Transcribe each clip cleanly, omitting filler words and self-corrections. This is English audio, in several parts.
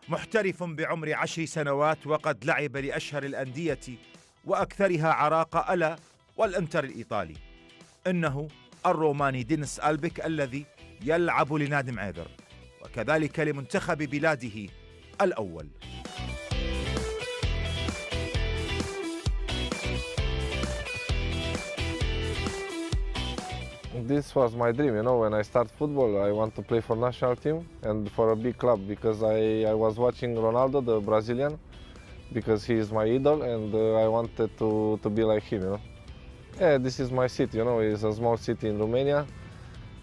محترف بعمر 10 سنوات وقد لعب لأشهر الأندية وأكثرها عراقة ألا والإنتر الإيطالي. إنه الروماني دينيس ألبك الذي يلعب لنادي معيذر وكذلك لمنتخب بلاده الأول. This was my dream, when I start football, I want to play for national team and for a big club because I was watching Ronaldo, the Brazilian, because he is my idol and I wanted to be like him, Yeah, this is my city, it's a small city in Romania.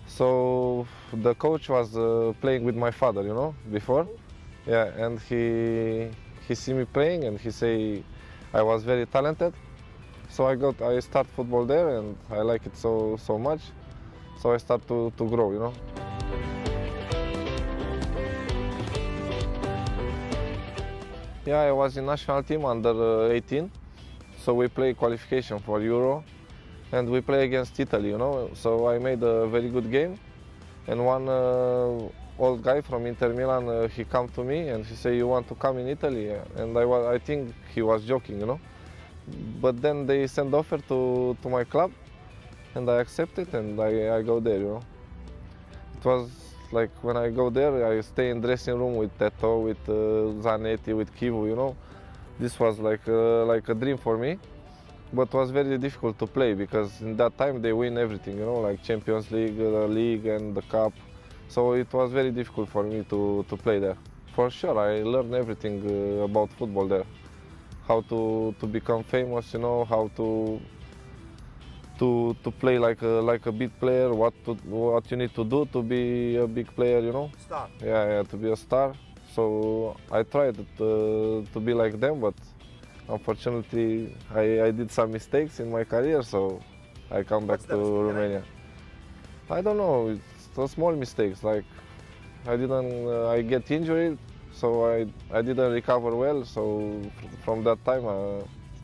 So the coach was playing with my father, before. Yeah, and he see me playing and he say I was very talented. So I start football there and I like it so much. So I start to grow, Yeah, I was in national team under 18. So we play qualification for Euro and we play against Italy, So I made a very good game. And one old guy from Inter Milan, he come to me and he say, "You want to come in Italy?" And I think he was joking, But then they send offer to my club and I accept it and I go there, It was like when I go there, I stay in dressing room with Teto, with Zanetti, with Kivu, This was like a dream for me, but it was very difficult to play because in that time they win everything, like Champions League, the league and the cup. So it was very difficult for me to play there. For sure, I learned everything about football there. How to become famous, how to play like a big player, what you need to do to be a big player, Star. Yeah, to be a star. So I tried to be like them, but unfortunately I did some mistakes in my career, so I come back to Romania. I don't know, it's a small mistakes, like I get injured, so I didn't recover well, so from that time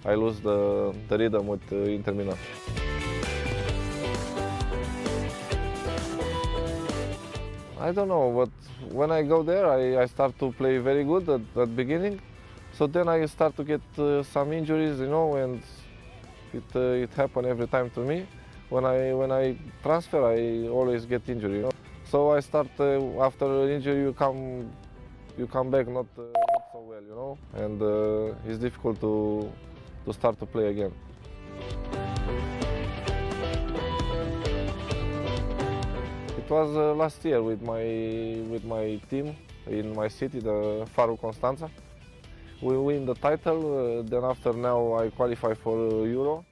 I lose the rhythm with Inter Milan. I don't know, but when I go there, I start to play very good at the beginning. So then I start to get some injuries, and it happens every time to me. When I transfer, I always get injury. So I start after injury, you come back not so well, and it's difficult to start to play again. It was last year with my team in my city, the Farul Constanța. We win the title. Then after now I qualify for Euro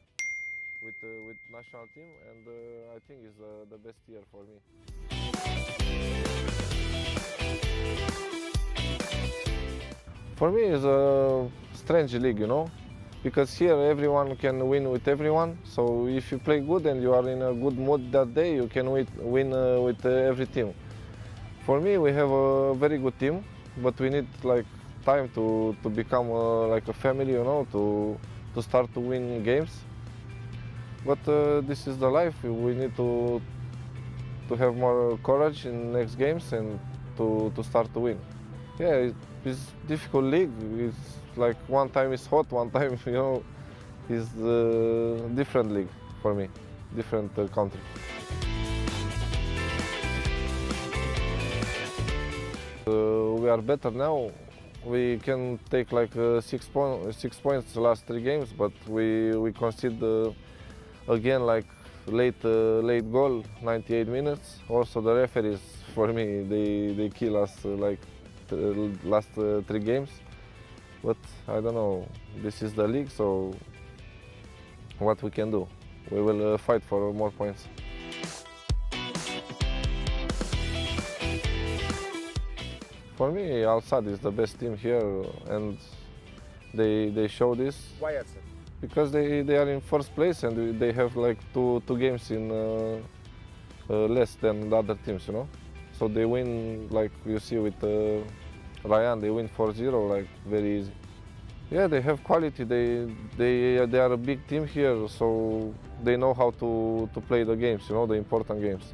with national team, and I think it's the best year for me. For me, it's a strange league, because here everyone can win with everyone. So if you play good and you are in a good mood that day, you can win with every team. For me, we have a very good team, but we need time to become like a family, to start to win games. But this is the life. We need to have more courage in next games and to start to win. Yeah, it's difficult league. It's like one time it's hot, one time is different league for me, different country. We are better now. We can take 6 points the last 3 games, but we concede again late goal, 98 minutes. Also the referees, for me, they kill us last 3 games. But I don't know, this is the league, so what we can do? We will fight for more points. For me, Al Sadd is the best team here, and they show this. Why is it? Because they are in first place and they have two games in less than the other teams, So they win, like you see with Ryan, they win 4-0, very easy. Yeah, they have quality. They are a big team here, so they know how to play the games, the important games.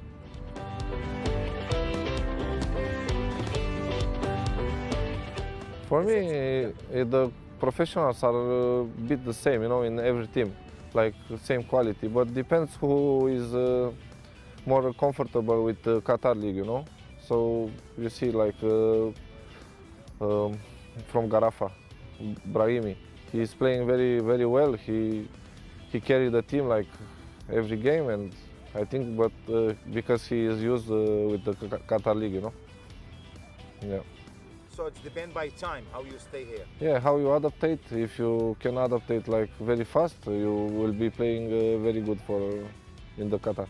For me, the professionals are a bit the same, you know, in every team, like the same quality. But depends who is more comfortable with the Qatar League, you know. So you see, like from Garafa, Brahimi, he's playing very well. He carried the team like every game, and I think, but because he is used with the Qatar League, you know. Yeah. So it's depend by time how you stay here. Yeah, how you adaptate. If you can adaptate like very fast, you will be playing very good for in the Qatar.